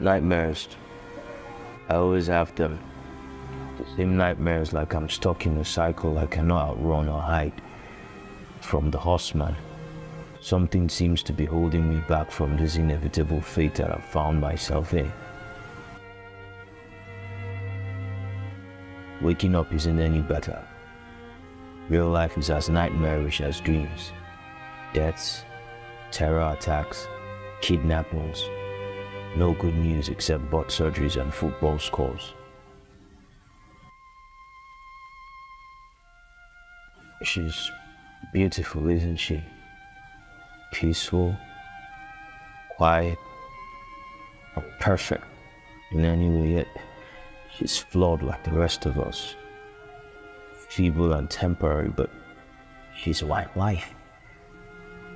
Nightmares. I always have them. The same nightmares, like I'm stuck in a cycle I cannot outrun or hide from the horseman. Something seems to be holding me back from this inevitable fate that I've found myself in. Waking up isn't any better. Real life is as nightmarish as dreams. Deaths, terror attacks, kidnappings. No good news except butt surgeries and football scores. She's beautiful, isn't she? Peaceful, quiet, and perfect in any way, yet she's flawed like the rest of us. Feeble and temporary, but she's my life.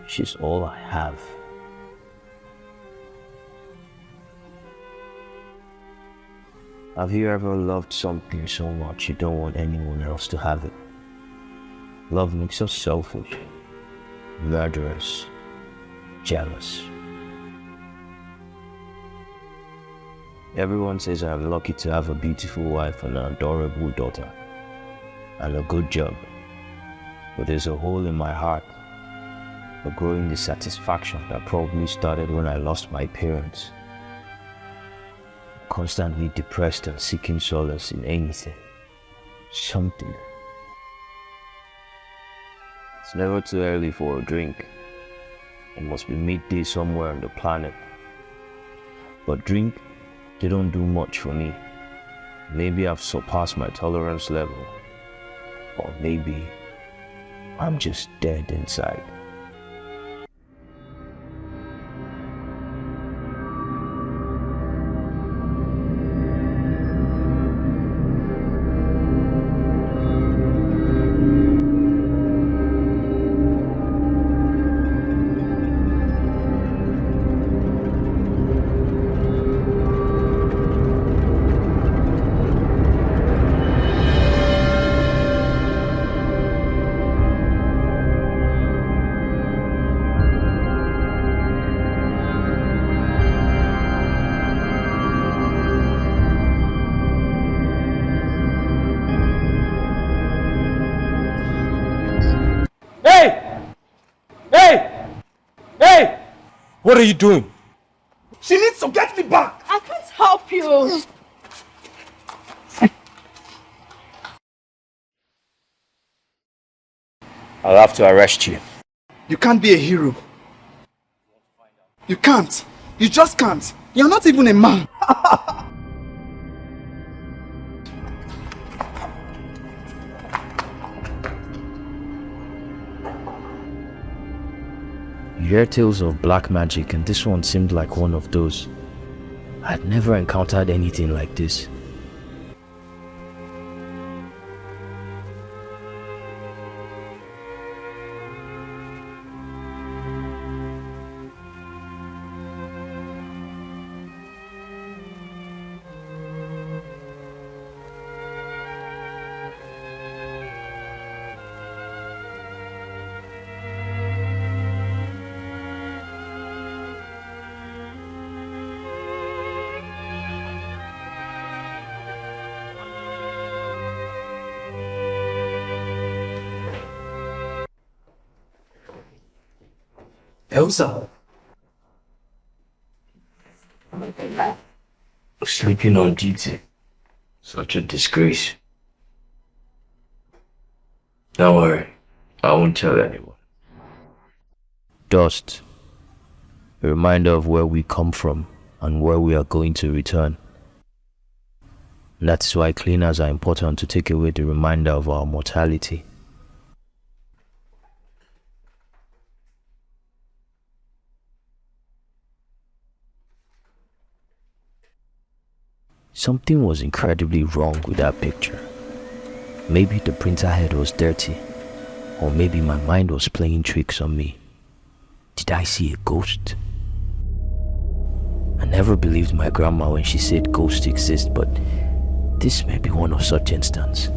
She's all I have. Have you ever loved something so much you don't want anyone else to have it? Love makes us selfish, murderous, jealous. Everyone says I'm lucky to have a beautiful wife and an adorable daughter, and a good job. But there's a hole in my heart, a growing dissatisfaction that probably started when I lost my parents. Constantly depressed and seeking solace in anything, something. It's never too early for a drink. It must be midday somewhere on the planet. But drink, they don't do much for me. Maybe I've surpassed my tolerance level. Or maybe I'm just dead inside. What are you doing? She needs to get me back! I can't help you! I'll have to arrest you. You can't be a hero. You can't. You just can't. You're not even a man. You hear tales of black magic, and this one seemed like one of those. I'd never encountered anything like this. Elsa? Sleeping on duty. Such a disgrace. Don't worry, I won't tell anyone. Dust. A reminder of where we come from and where we are going to return. That's why cleaners are important to take away the reminder of our mortality. Something was incredibly wrong with that picture. Maybe the printer head was dirty, or maybe my mind was playing tricks on me. Did I see a ghost? I never believed my grandma when she said ghosts exist, but this may be one of such instances.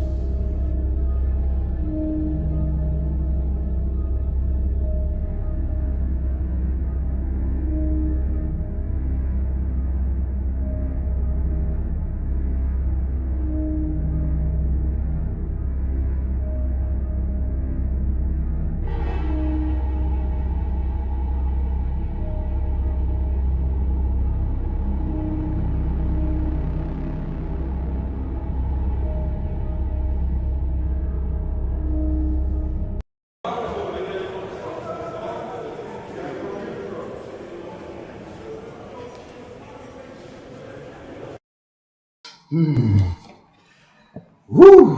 Woo!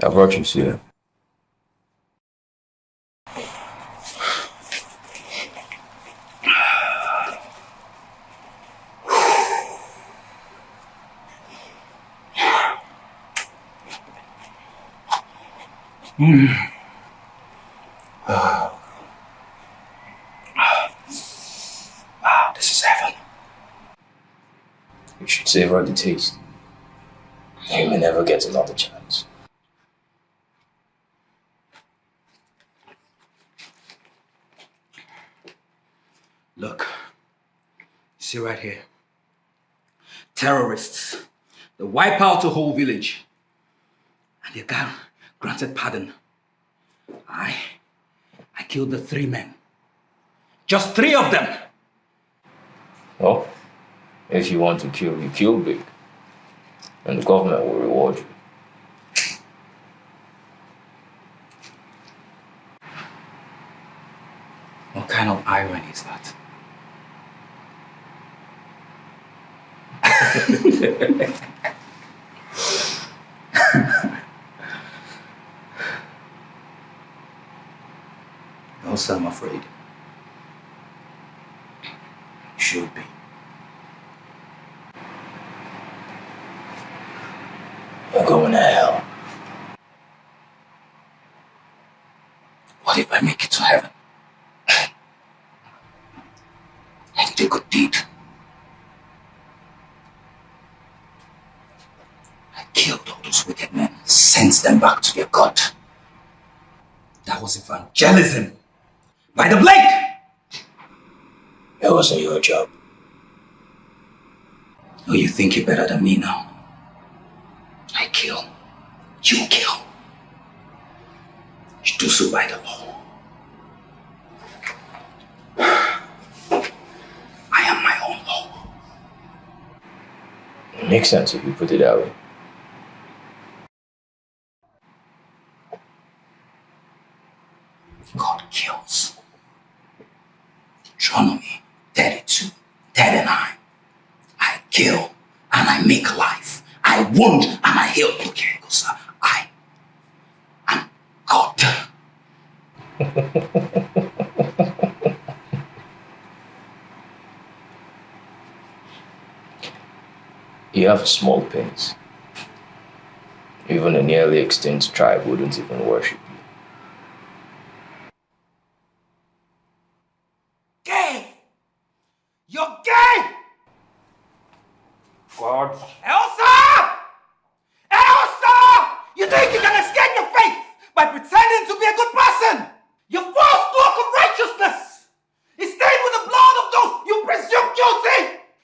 I brought you here. This is heaven. You should savor the taste. You may never get another chance. Look, see right here. Terrorists. They wipe out a whole village. And they got granted pardon. I killed the 3 men. Just 3 of them. Well, if you want to kill, you kill big. And the government will reward you. What kind of irony is that? Also, I'm afraid. Should be. You're going to hell. What if I make it to heaven? I did a good deed. I killed all those wicked men, sent them back to their God. That was evangelism. By the blade! It wasn't your job. Oh, you think you're better than me now? I kill. You kill. You do so by the law. I am my own law. It makes sense if you put it that way. God kills. Deuteronomy 32, 39. I kill and I make life. I wound and I heal. Okay, because I am God. You have small pains. Even a nearly extinct tribe wouldn't even worship you. Gay! You're gay! God. Elsa! Elsa! You think you can escape your fate by pretending to be a good person? Your false cloak of righteousness is stained with the blood of those you presume guilty.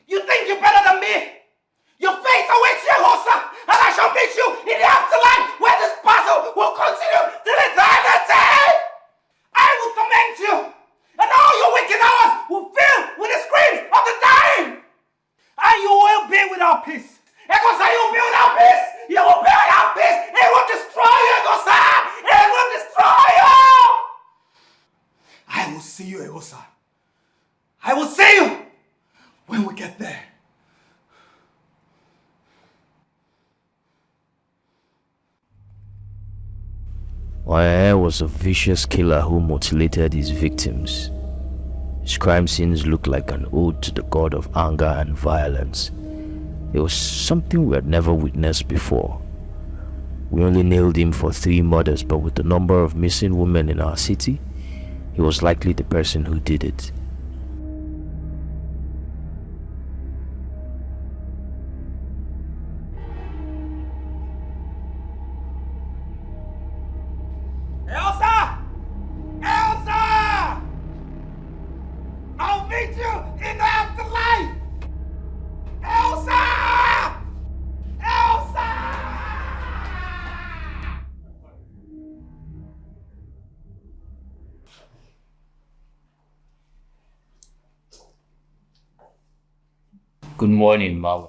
You think you're better than me? Your fate awaits you, Elsa, and I shall meet you in the afterlife where this battle will continue till eternity. I will torment you, and all your wicked hours will fill with the screams of the dying. And you will be without peace Umoren was a vicious killer who mutilated his victims. His crime scenes looked like an ode to the god of anger and violence. It was something we had never witnessed before. We only nailed him for 3 murders, but with the number of missing women in our city, he was likely the person who did it. Elsa! Elsa! I'll meet you in the afterlife! Elsa! Elsa! Good morning, Mama.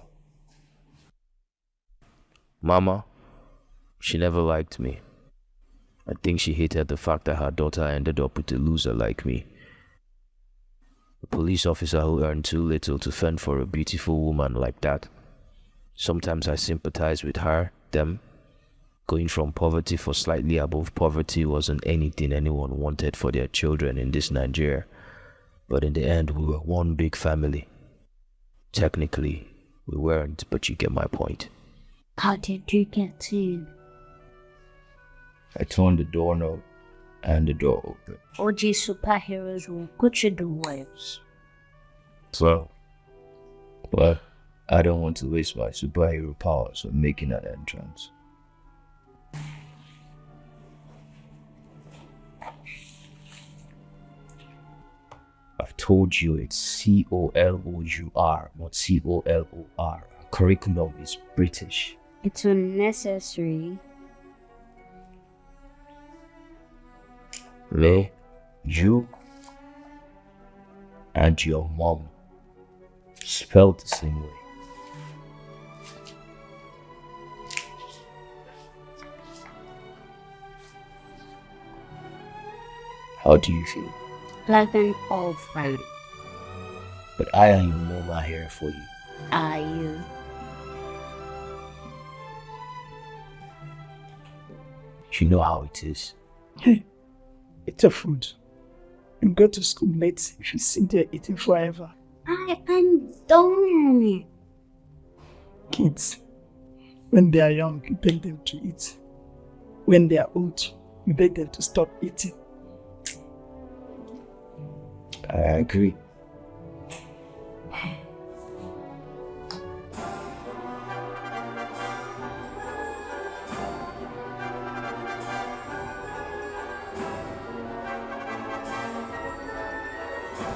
Mama, she never liked me. I think she hated the fact that her daughter ended up with a loser like me. A police officer who earned too little to fend for a beautiful woman like that. Sometimes I sympathize with her, them. Going from poverty for slightly above poverty wasn't anything anyone wanted for their children in this Nigeria. But in the end, we were one big family. Technically, we weren't, but you get my point. How did you get in? I turned the doorknob and the door opened. OG superheroes will put you the waves. So, well, I don't want to waste my superhero powers on making an entrance. I've told you it's C-O-L-O-U-R, not C-O-L-O-R. Curriculum is British. It's unnecessary. Me, you, and your mom spelled the same way. How do you feel? Like an old friend. But I and your mom are here for you. Are you? You know how it is. Hey, eat your food. You go to school late if you sit there eating forever. I'm done. Kids, when they are young, you beg them to eat. When they are old, you beg them to stop eating. I agree.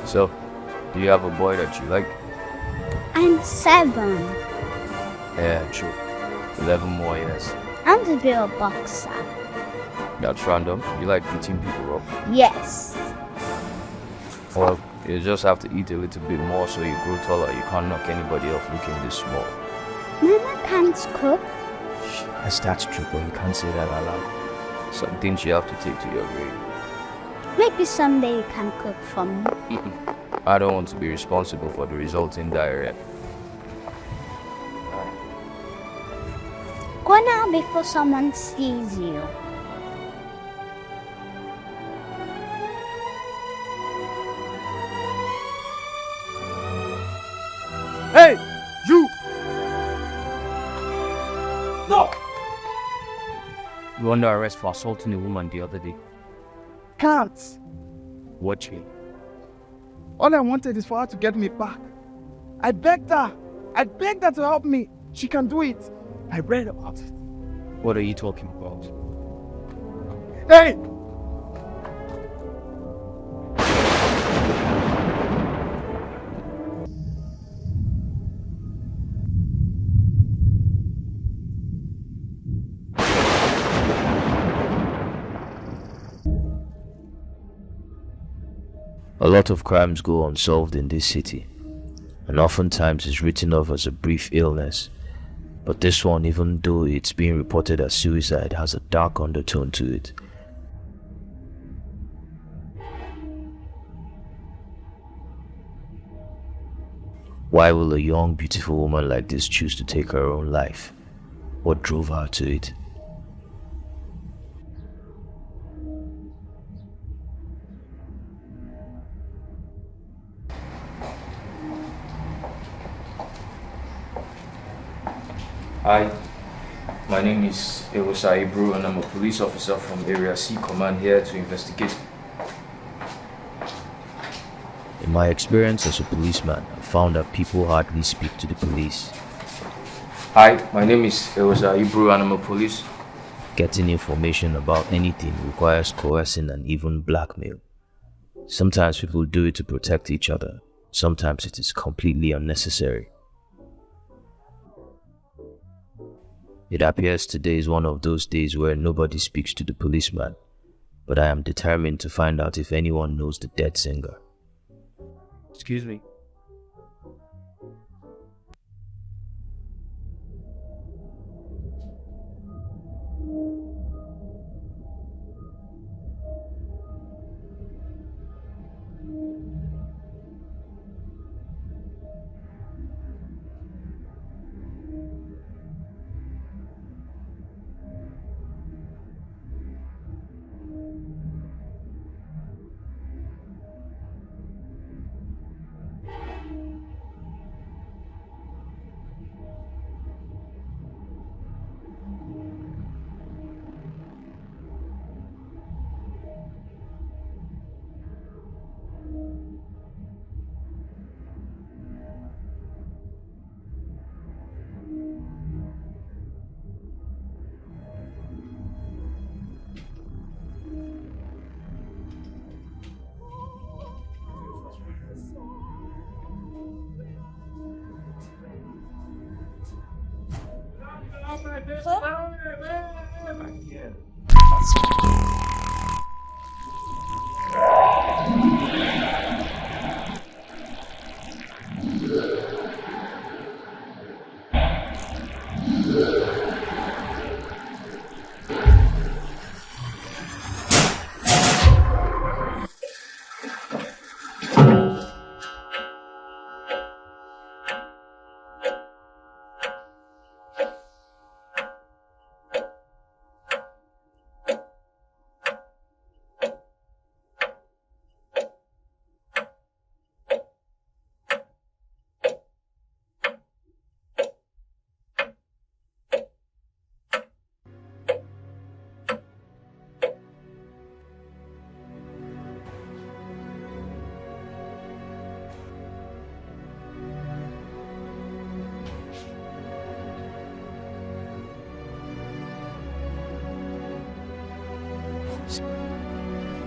So, do you have a boy that you like? I'm 7. Yeah, true. 11 more years. I want to be a boxer. That's random. You like beating people up. Yes. Well, you just have to eat a little bit more so you grow taller. You can't knock anybody off looking this small. Mama can't cook. Yes, that's true, but you can't say that aloud. Some things you have to take to your grave. Maybe someday you can cook for me. I don't want to be responsible for the resulting diarrhea. Go now before someone sees you. Hey, you! No! You were under arrest for assaulting a woman the other day. Can't. Watch me. All I wanted is for her to get me back. I begged her. I begged her to help me. She can do it. I read about it. What are you talking about? Hey! A lot of crimes go unsolved in this city, and oftentimes it's written off as a brief illness. But this one, even though it's being reported as suicide, has a dark undertone to it. Why will a young, beautiful woman like this choose to take her own life? What drove her to it? Hi, my name is Imoh and I'm a police officer from Area C Command here to investigate. In my experience as a policeman, I found that people hardly speak to the police. Hi, my name is Imoh and I'm a police. Getting information about anything requires coercing and even blackmail. Sometimes people do it to protect each other. Sometimes it is completely unnecessary. It appears today is one of those days where nobody speaks to the policeman, but I am determined to find out if anyone knows the dead singer. Excuse me.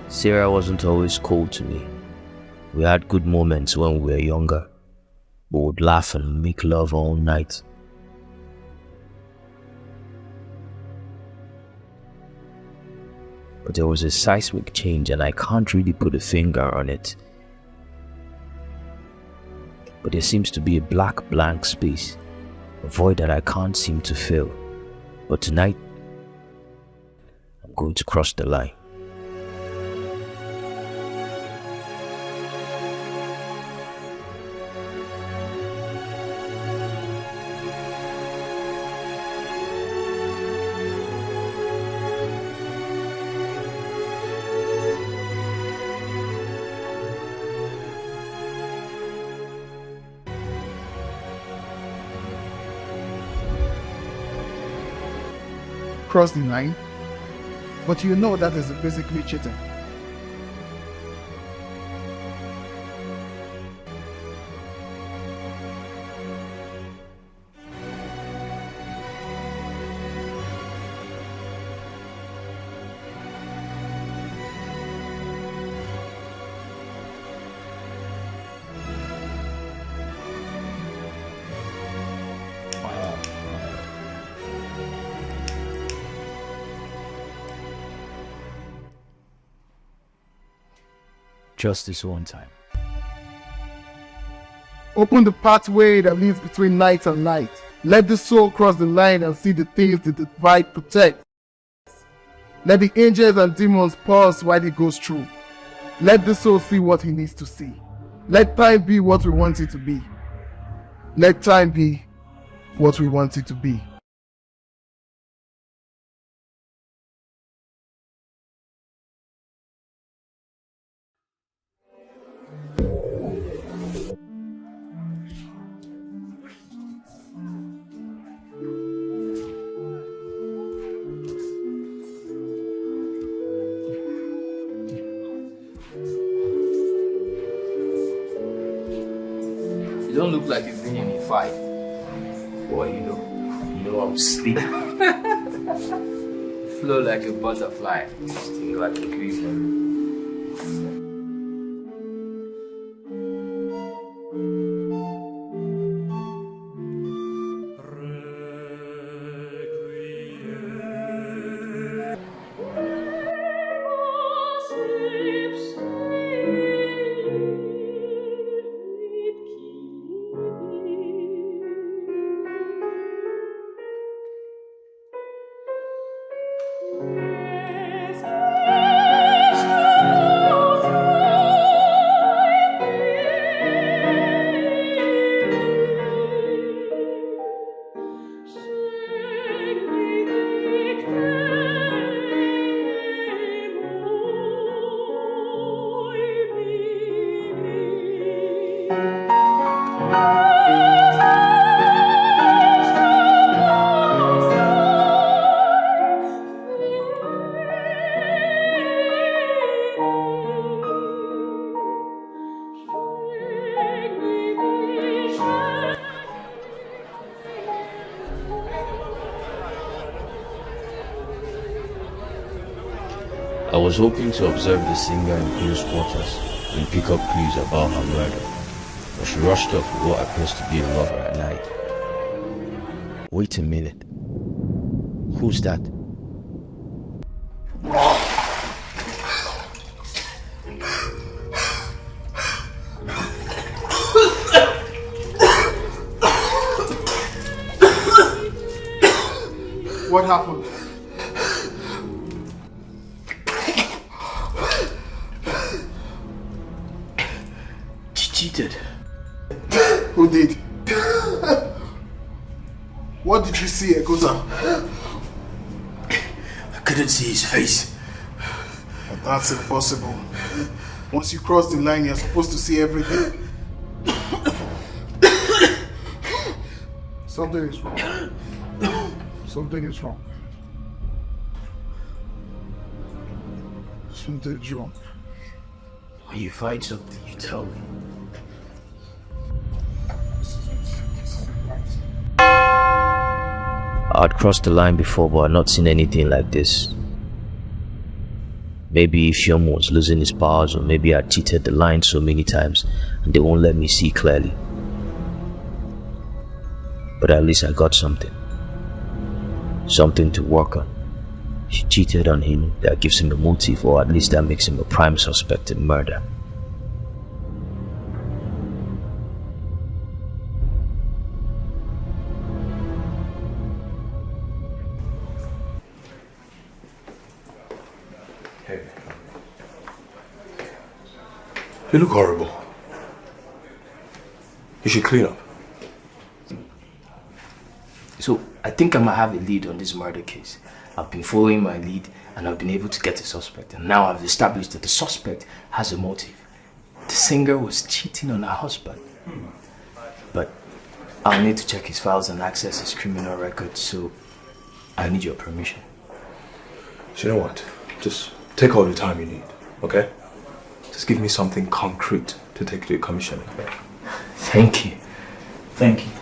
Sarah wasn't always cold to me. We had good moments when we were younger. We would laugh and make love all night. But there was a seismic change and I can't really put a finger on it. But there seems to be a black blank space, a void that I can't seem to fill. But tonight, I'm going to cross the line. Cross the line, but you know that is basically cheating. Just this one time. Open the pathway that leads between night and light. Let the soul cross the line and see the things the divide protects. Let the angels and demons pause while he goes through. Let the soul see what he needs to see. Let time be what we want it to be. Let time be what we want it to be. don't look like you've been in a fight. Boy, you know I'm sleep. Flow like a butterfly, sting like a bee. I was hoping to observe the singer in close quarters and pick up clues about her murder, but she rushed off with what appears to be a lover at night. Wait a minute. Who's that? What happened? She cheated. Who did? What did you see, Ekosa? I couldn't see his face. That's impossible. Once you cross the line, you're supposed to see everything. Something is wrong. Something is wrong. Something is wrong. When you find something, you tell me. I'd crossed the line before, but I'd not seen anything like this. Maybe Imoh was losing his powers, or maybe I'd cheated the line so many times and they won't let me see clearly. But at least I got something. Something to work on. She cheated on him, that gives him a motive, or at least that makes him a prime suspect in murder. You look horrible. You should clean up. So, I think I might have a lead on this murder case. I've been following my lead and I've been able to get a suspect. And now I've established that the suspect has a motive. The singer was cheating on her husband. But I'll need to check his files and access his criminal records, so I need your permission. So you know what? Just take all the time you need, okay? Just give me something concrete to take to the commissioner. Thank you. Thank you.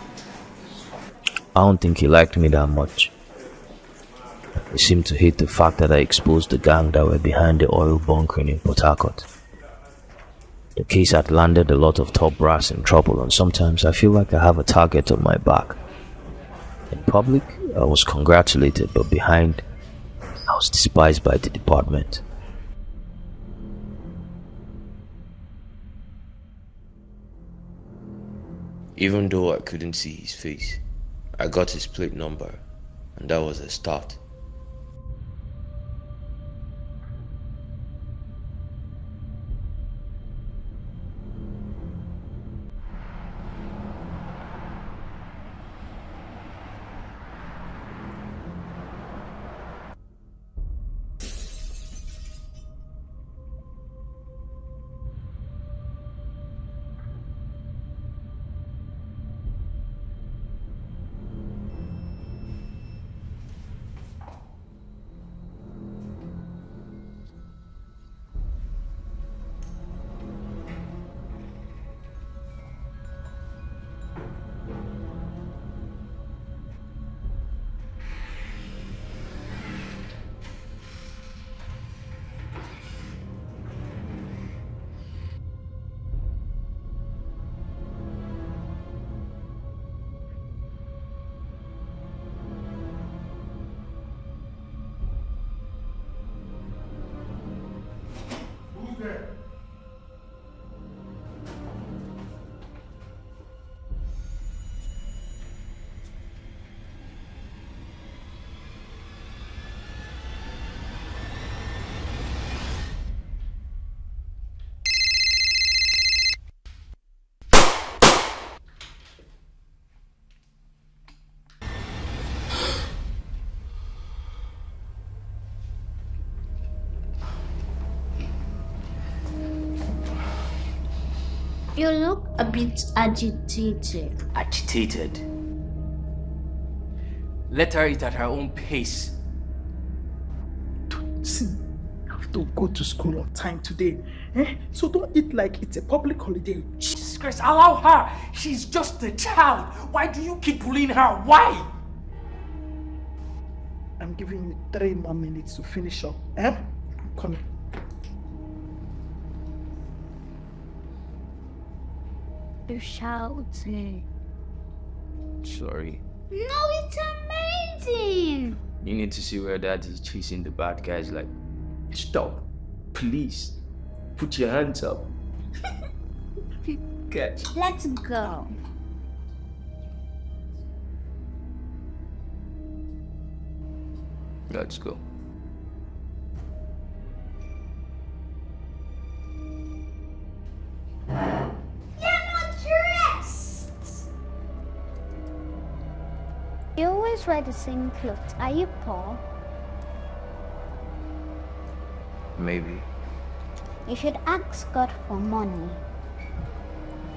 I don't think he liked me that much. He seemed to hate the fact that I exposed the gang that were behind the oil bunkering in Port Harcourt. The case had landed a lot of top brass in trouble, and sometimes I feel like I have a target on my back. In public, I was congratulated, but behind, I was despised by the department. Even though I couldn't see his face, I got his plate number, and that was a start. You look a bit agitated. Agitated. Let her eat at her own pace. See, I have to go to school on time today. So don't eat like it's a public holiday. Jesus Christ, allow her. She's just a child. Why do you keep bullying her? Why? I'm giving you 3 more minutes to finish up. I'm coming. You're shouting. Sorry. No, it's amazing. You need to see where daddy's chasing the bad guys. Like, stop. Please. Put your hands up. Catch. Let's go. Let's go. You're not dressed. You always wear the same clothes. Are you poor? Maybe. You should ask God for money.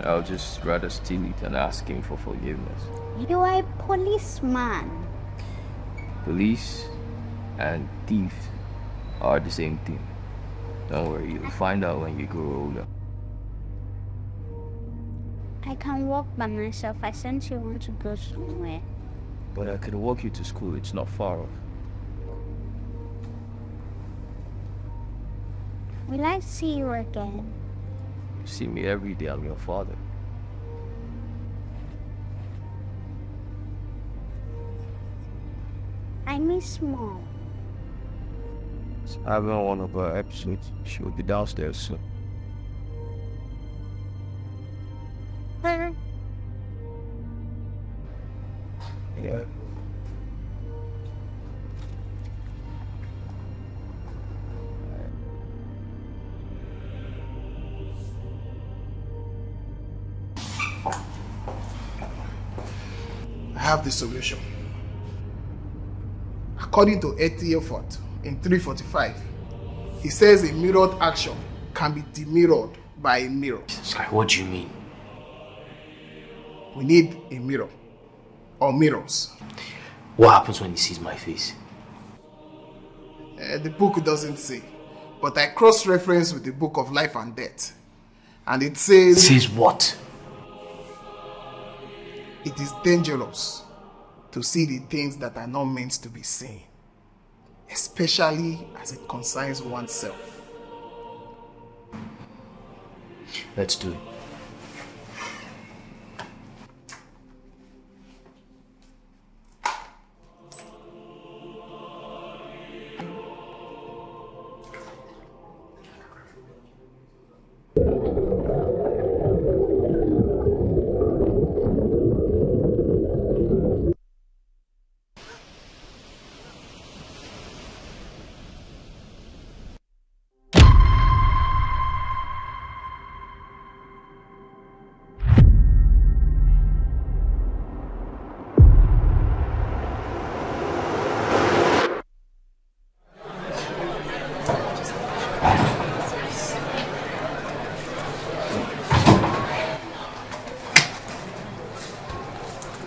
I'll just rather steal it than ask him for forgiveness. You are a policeman. Police and thief are the same thing. Don't worry, you'll find out when you grow older. I can walk by myself. I sense you want to go somewhere. But I could walk you to school, it's not far off. Will I see you again? You see me every day, I'm your father. I miss Mom. I haven't one of her episodes. She will be downstairs soon. Her. Yeah. I have the solution. According to Etienne in 345, he says a mirrored action can be demirrored by a mirror. What do you mean? We need a mirror or mirrors. What happens when he sees my face? The book doesn't say, but I cross-reference with the book of life and death, and it says... Says what? It is dangerous to see the things that are not meant to be seen, especially as it concerns oneself. Let's do it.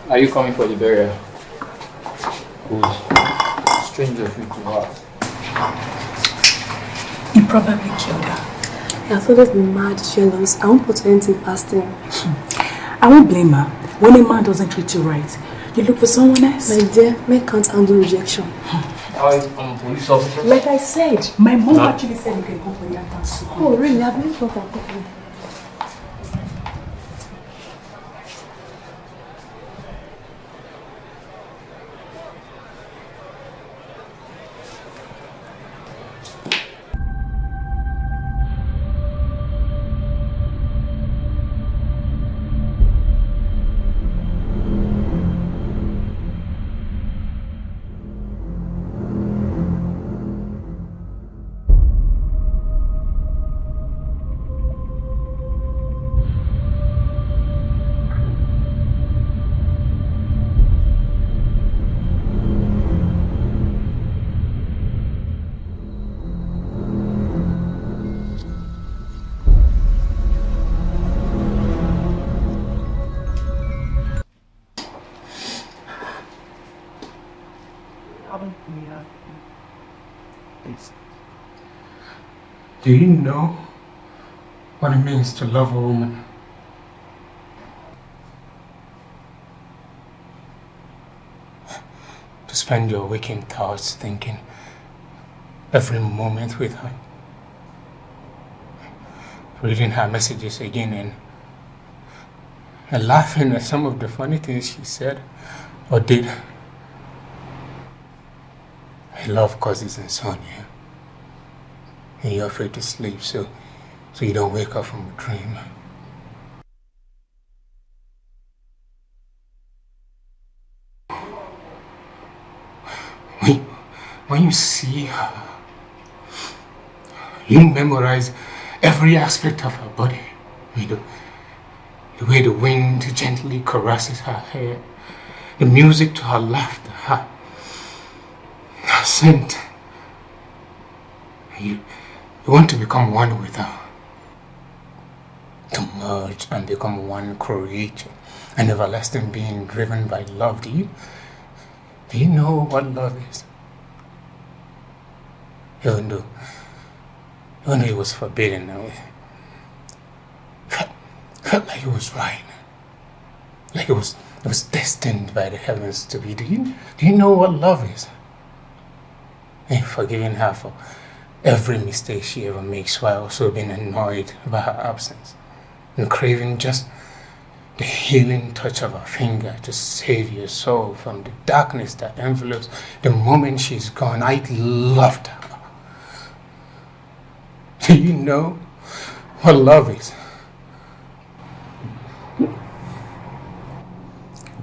Are you coming for the burial? Who's? Stranger free to her. He probably killed her. He has always been mad, jealous. I won't put anything past him. I won't blame her. When a man doesn't treat you right, you look for someone else. My dear, men can't handle rejection. I'm a police officer. Like I said, my mom actually said you can go for your dance. Oh, really? I've been talking about it. haven't we had? Please. Do you know what it means to love a woman? To spend your waking thoughts thinking every moment with her. Reading her messages again and laughing at some of the funny things she said or did. Love causes insomnia. And you're afraid to sleep so you don't wake up from a dream. When you see her, you memorize every aspect of her body. The way the wind gently caresses her hair, the music to her laughter, her scent. You want to become one with her. To merge and become one creature, an everlasting being driven by love. Do you know what love is? Even though it was forbidden, I felt like it was right. Like it was destined by the heavens to be. Do you know what love is? And forgiving her for every mistake she ever makes while also being annoyed by her absence. And craving just the healing touch of her finger to save your soul from the darkness that envelops the moment she's gone. I loved her. Do you know what love is?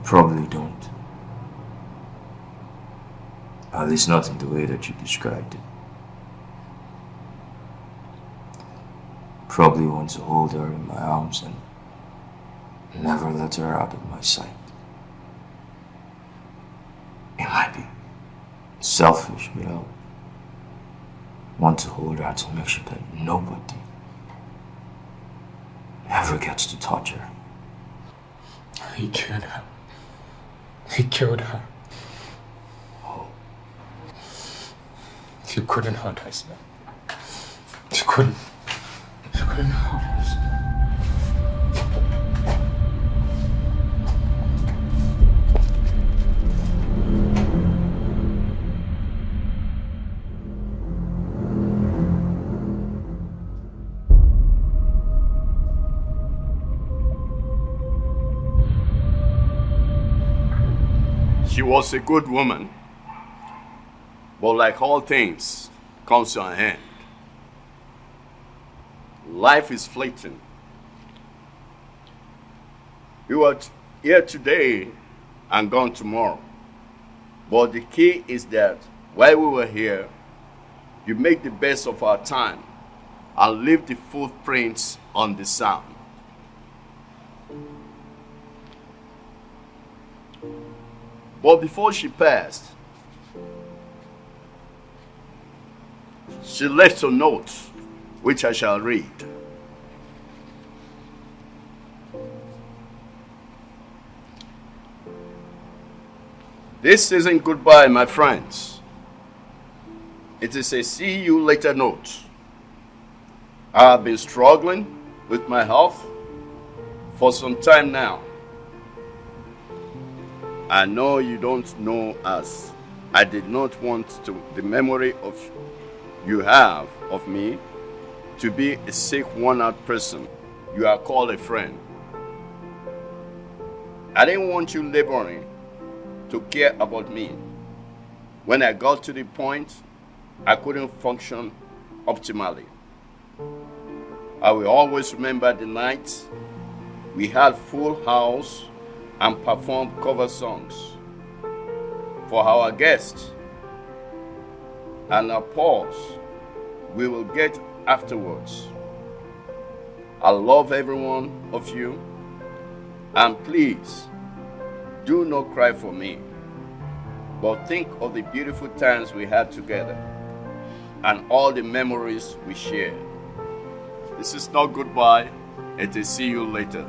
Probably don't. At least not in the way that you described it. Probably want to hold her in my arms and never let her out of my sight. It might be selfish, but I want to hold her to make sure that nobody ever gets to touch her. He killed her. He killed her. Oh. She couldn't hurt herself. She couldn't hurt herself. She was a good woman, but like all things, comes to an end. Life is fleeting. You are here today and gone tomorrow. But the key is that while we were here, you make the best of our time and leave the footprints on the sand. But before she passed, she left a note, which I shall read. This isn't goodbye, my friends. It is a see you later note. I have been struggling with my health for some time now. I know you don't know us. I did not want the memory of you have of me to be a sick, worn-out person you are called a friend. I didn't want you laboring to care about me. When I got to the point, I couldn't function optimally. I will always remember the nights we had full house and performed cover songs for our guests, and a pause we will get afterwards. I love every one of you, and please do not cry for me, but think of the beautiful times we had together and all the memories we shared. This is not goodbye, it is see you later.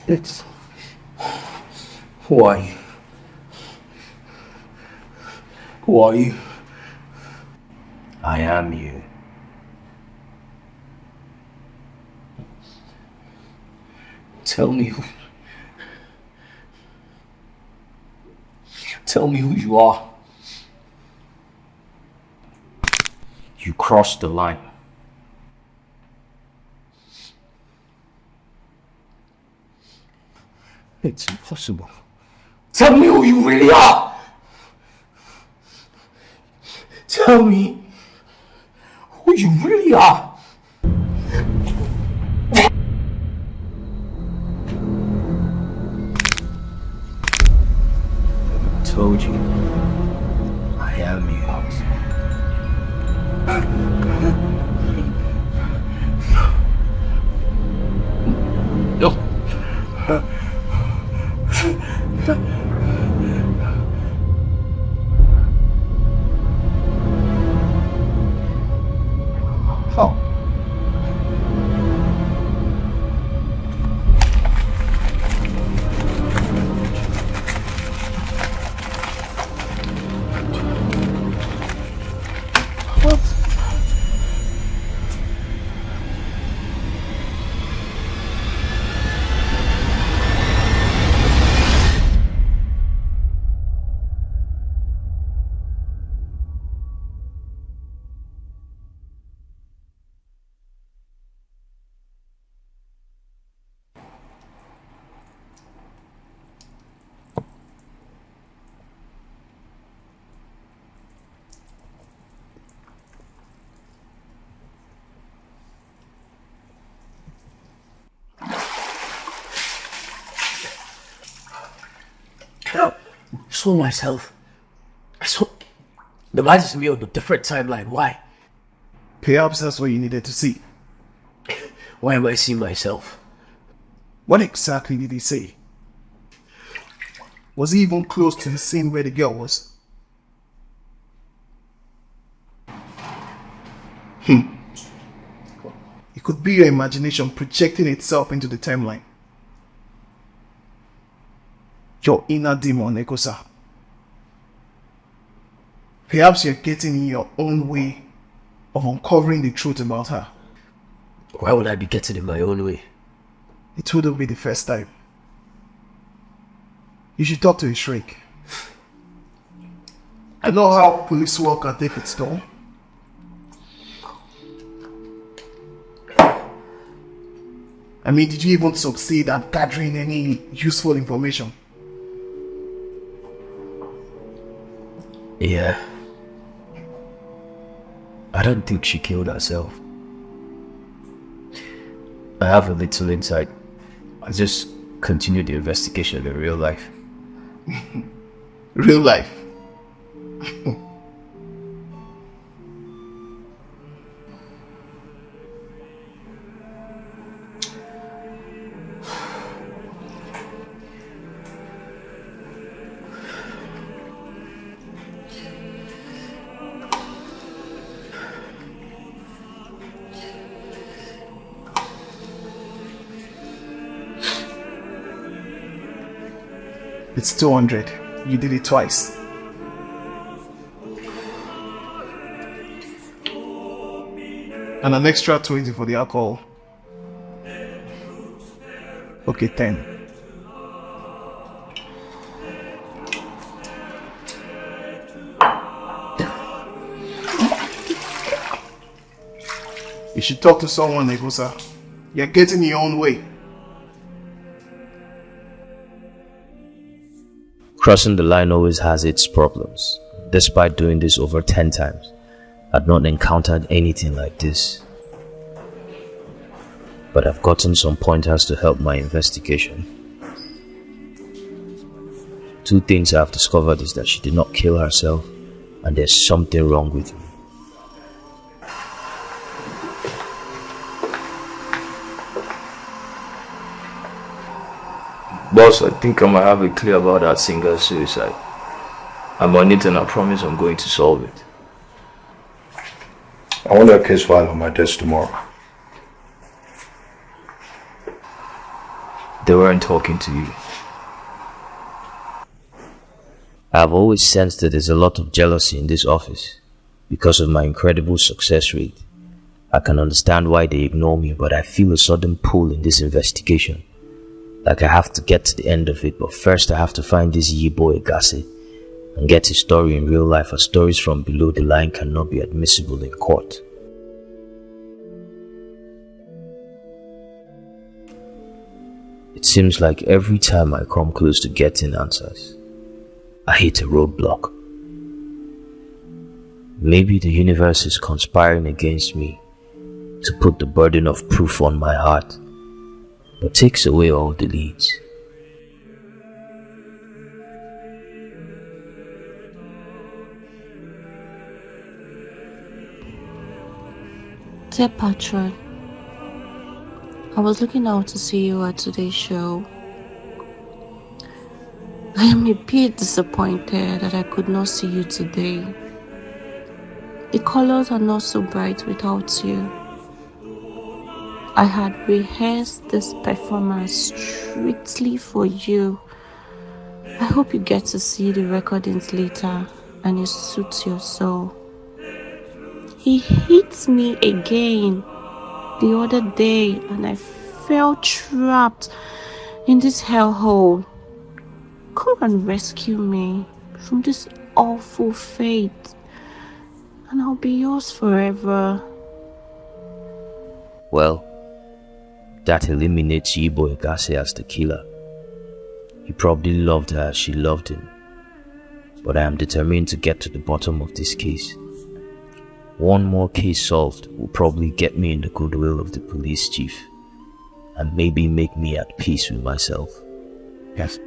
It's... Who are you? Who are you? I am you. Tell me who you are. You crossed the line. It's impossible. Tell me who you really are. Tell me who you really are. I told you, I am you. How? I saw myself. I saw the man is me on a different timeline. Why? Perhaps that's what you needed to see. Why am I seeing myself? What exactly did he say? Was he even close to the scene where the girl was? It could be your imagination projecting itself into the timeline. Your inner demon, Ekosa. Perhaps you're getting in your own way of uncovering the truth about her. Why would I be getting in my own way? It wouldn't be the first time. You should talk to a shrink. I know how police work at take its toll. I mean, did you even succeed at gathering any useful information? Yeah. I don't think she killed herself. I have a little insight. I just continued the investigation in real life. Real life? It's 200. You did it twice. And an extra 20 for the alcohol. Okay, 10. You should talk to someone, Negosa. You're getting your own way. Crossing the line always has its problems. Despite doing this over 10 times, I've not encountered anything like this. But I've gotten some pointers to help my investigation. 2 things I've discovered is that she did not kill herself, and there's something wrong with me. Boss, I think I might have a clue about that singer's suicide. I'm on it and I promise I'm going to solve it. I want that case file on my desk tomorrow. They weren't talking to you. I've always sensed that there's a lot of jealousy in this office because of my incredible success rate. I can understand why they ignore me, but I feel a sudden pull in this investigation. Like I have to get to the end of it, but first I have to find this Imoh Egase and get his story in real life, as stories from below the line cannot be admissible in court. It seems like every time I come close to getting answers, I hit a roadblock. Maybe the universe is conspiring against me to put the burden of proof on my heart, but takes away all the leads. Dear Patron, I was looking out to see you at today's show. I am a bit disappointed that I could not see you today. The colors are not so bright without you. I had rehearsed this performance strictly for you. I hope you get to see the recordings later and it suits your soul. He hit me again the other day and I felt trapped in this hellhole. Come and rescue me from this awful fate, and I'll be yours forever. Well, that eliminates Imoh Egase as the killer. He probably loved her as she loved him, but I am determined to get to the bottom of this case. One more case solved will probably get me in the goodwill of the police chief, and maybe make me at peace with myself. Yes.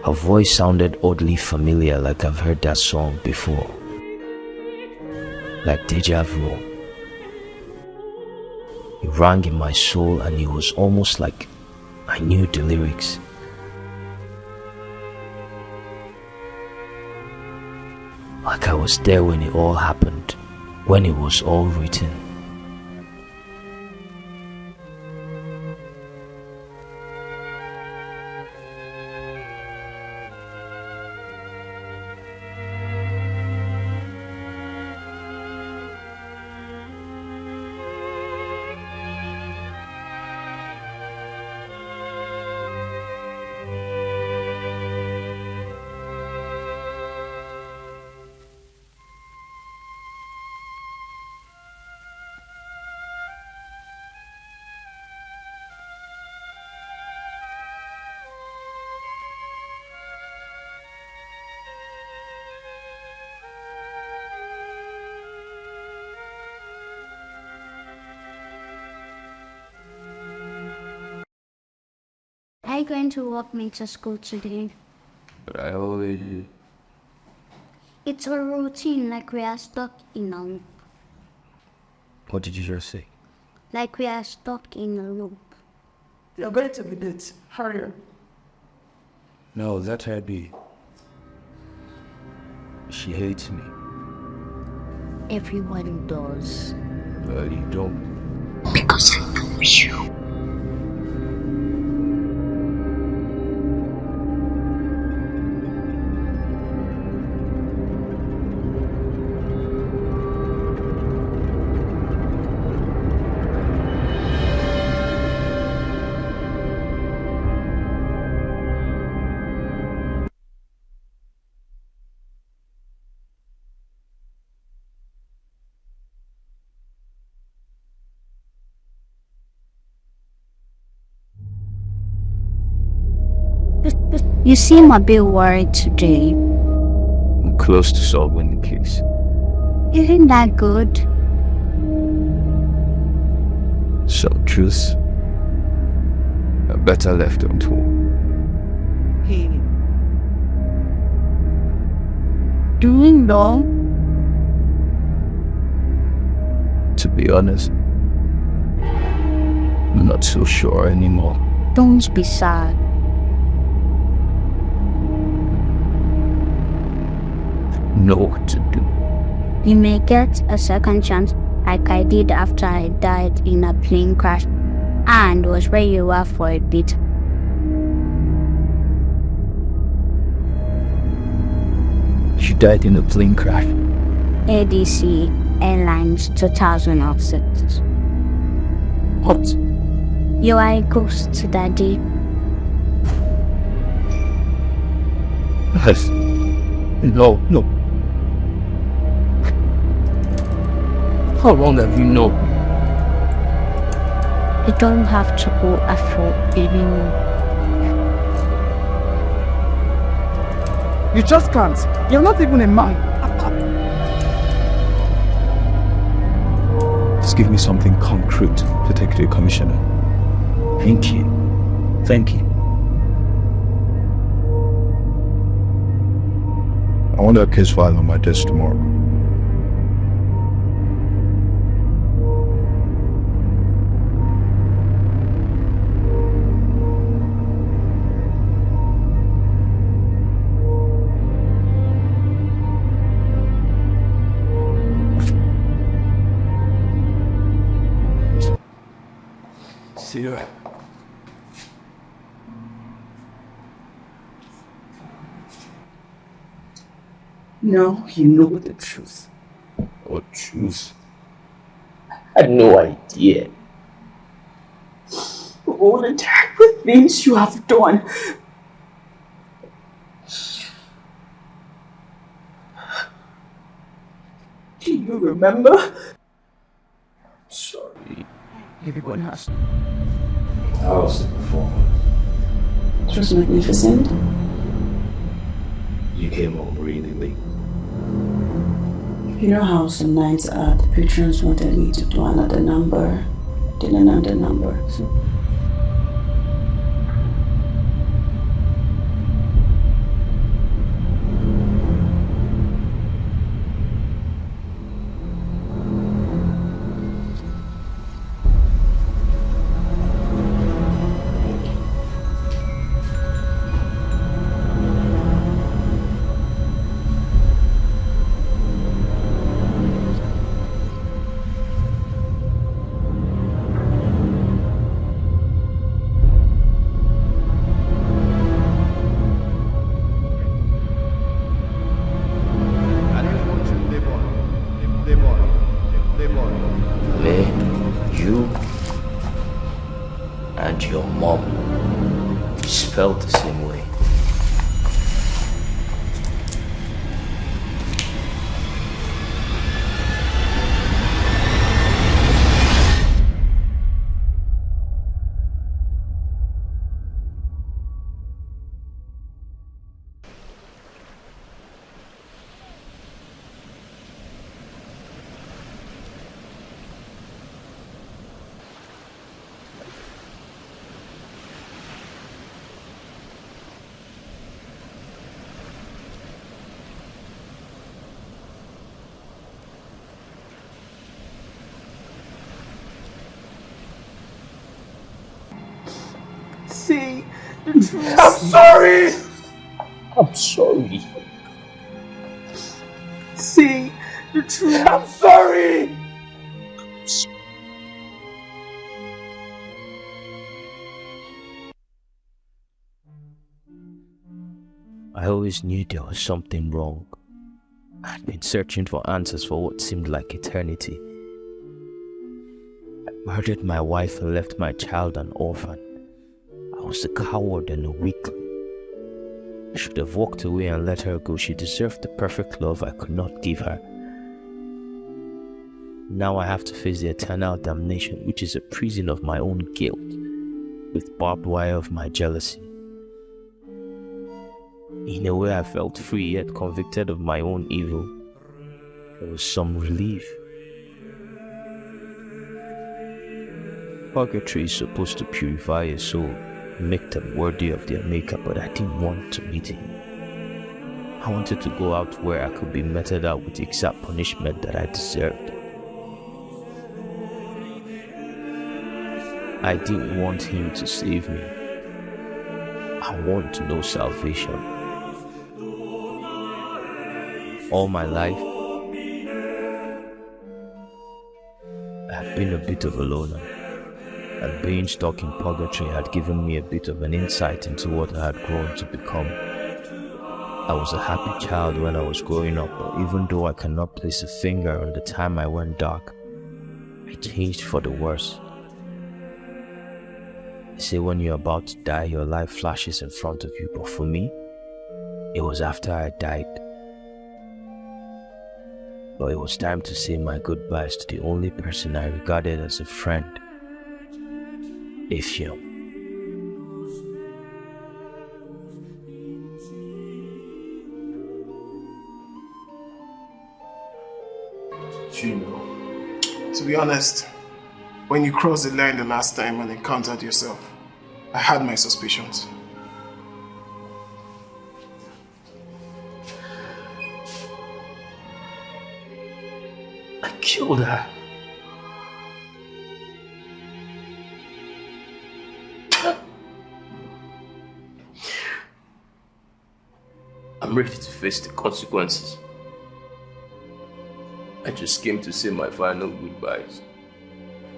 Her voice sounded oddly familiar, like I've heard that song before. Like deja vu. It rang in my soul and it was almost like I knew the lyrics. Like I was there when it all happened, when it was all written. Are you going to walk me to school today? But I always do. It's a routine, like we are stuck in a loop. What did you just say? Like we are stuck in a loop. You're going to be late. Hurry. No, let her be. She hates me. Everyone does. Well, you don't. Because I know you. You seem a bit worried today. I'm close to solving the case. Isn't that good? Some truths are better left untold. Hey. Do you know? To be honest, I'm not so sure anymore. Don't be sad. Know what to do. You may get a second chance like I did after I died in a plane crash and was where you were for a bit. She died in a plane crash. ADC Airlines 2006. What? You are a ghost, Daddy. Yes. No. How long have you known? You don't have to go afro anymore. You just can't. You're not even a man. Just give me something concrete to take to the commissioner. Thank you. I want that case file on my desk tomorrow. See you. No, you know the truth. What truth? I had no idea. All the terrible things you have done. Do you remember? Sorry. Everyone has. How was the performance? It was magnificent. You came home really late. You know how some nights the patrons wanted me to do another number. Did another number. Felt the same way. I'm sorry! I'm sorry. Say the truth. I'm sorry! I always knew there was something wrong. I'd been searching for answers for what seemed like eternity. I murdered my wife and left my child an orphan. I was a coward and a weakling. I should have walked away and let her go. She deserved the perfect love I could not give her. Now I have to face the eternal damnation, which is a prison of my own guilt, with barbed wire of my jealousy. In a way, I felt free yet convicted of my own evil. There was some relief. Purgatory is supposed to purify a soul, make them worthy of their maker, but I didn't want to meet him. I wanted to go out where I could be meted out with the exact punishment that I deserved. I didn't want him to save me. I want no salvation. All my life, I've been a bit of a loner, and being stuck in purgatory had given me a bit of an insight into what I had grown to become. I was a happy child when I was growing up, but even though I cannot place a finger on the time I went dark, I changed for the worse. They say when you're about to die, your life flashes in front of you, but for me, it was after I died. But it was time to say my goodbyes to the only person I regarded as a friend, a film. To be honest, when you crossed the line the last time and encountered yourself, I had my suspicions. I killed her. I'm ready to face the consequences. I just came to say my final goodbyes.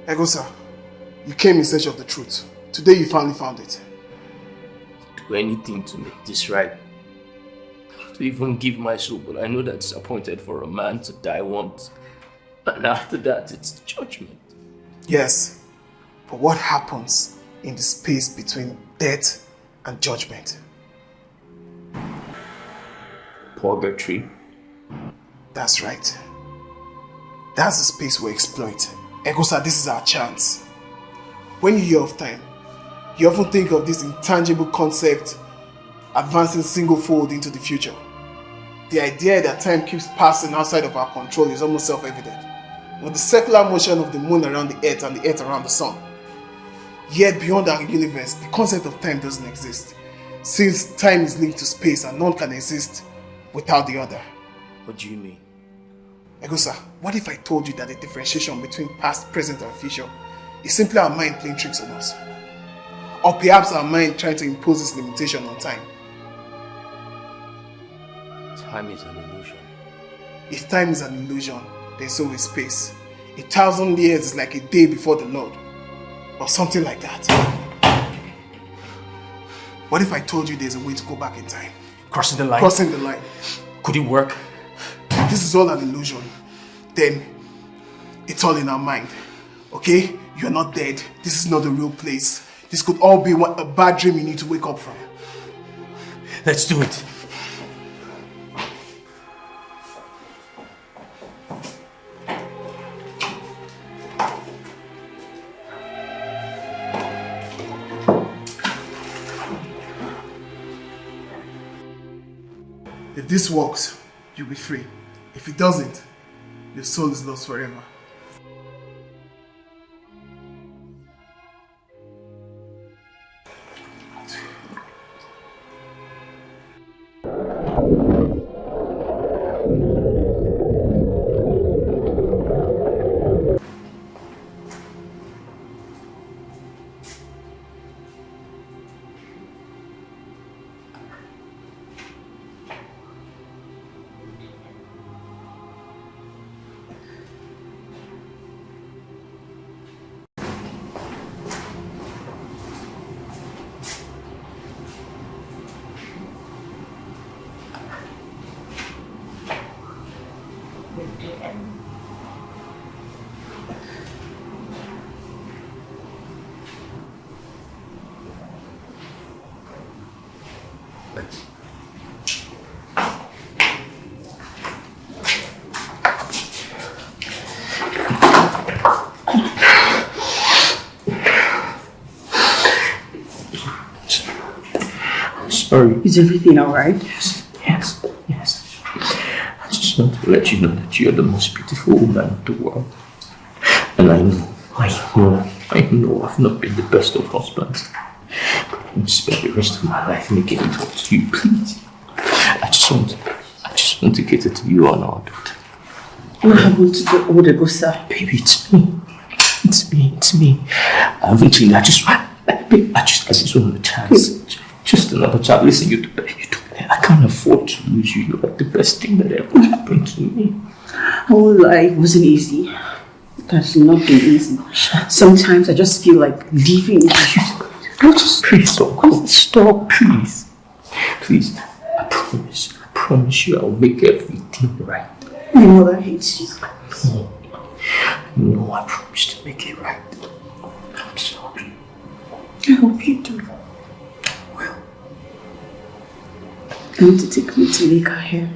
Egosa, you came in search of the truth. Today you finally found it. Do anything to make this right. To even give my soul, but I know that it's appointed for a man to die once. And after that, it's judgment. Yes, but what happens in the space between death and judgment? Purgatory. That's right. That's the space we exploit. Egosa, this is our chance. When you hear of time, you often think of this intangible concept advancing single-fold into the future. The idea that time keeps passing outside of our control is almost self-evident. With the circular motion of the moon around the earth and the earth around the sun. Yet beyond our universe, the concept of time doesn't exist, since time is linked to space and none can exist without the other. What do you mean? Egosa, what if I told you that the differentiation between past, present and future is simply our mind playing tricks on us? Or perhaps our mind trying to impose its limitation on time? Time is an illusion. If time is an illusion, then so is space. 1,000 years is like a day before the Lord. Or something like that. What if I told you there's a way to go back in time? Crossing the line? Crossing the line. Could it work? This is all an illusion. Then, it's all in our mind. Okay? You're not dead. This is not the real place. This could all be a bad dream you need to wake up from. Let's do it. If this works, you'll be free. If it doesn't, your soul is lost forever. Sorry. Is everything alright? Yes. I just want to let you know that you're the most beautiful woman in the world. And I know I've not been the best of husbands. But I'm going to spend the rest of my life making it up to you, please. I just want to cater to you and our daughter. What happened to the older Gosa? Baby, it's me. I haven't changed. I just want a chance. Just another child. Listen, I can't afford to lose you. You're like the best thing that ever happened to me. I won't lie, it wasn't easy. That's not been easy. Sometimes I just feel like leaving you. Please don't go. Stop, please. Please, I promise you I'll make everything right. My mother hates you. No, I promise to make it right. I'm sorry. I hope you do. I want to take me to make her hair.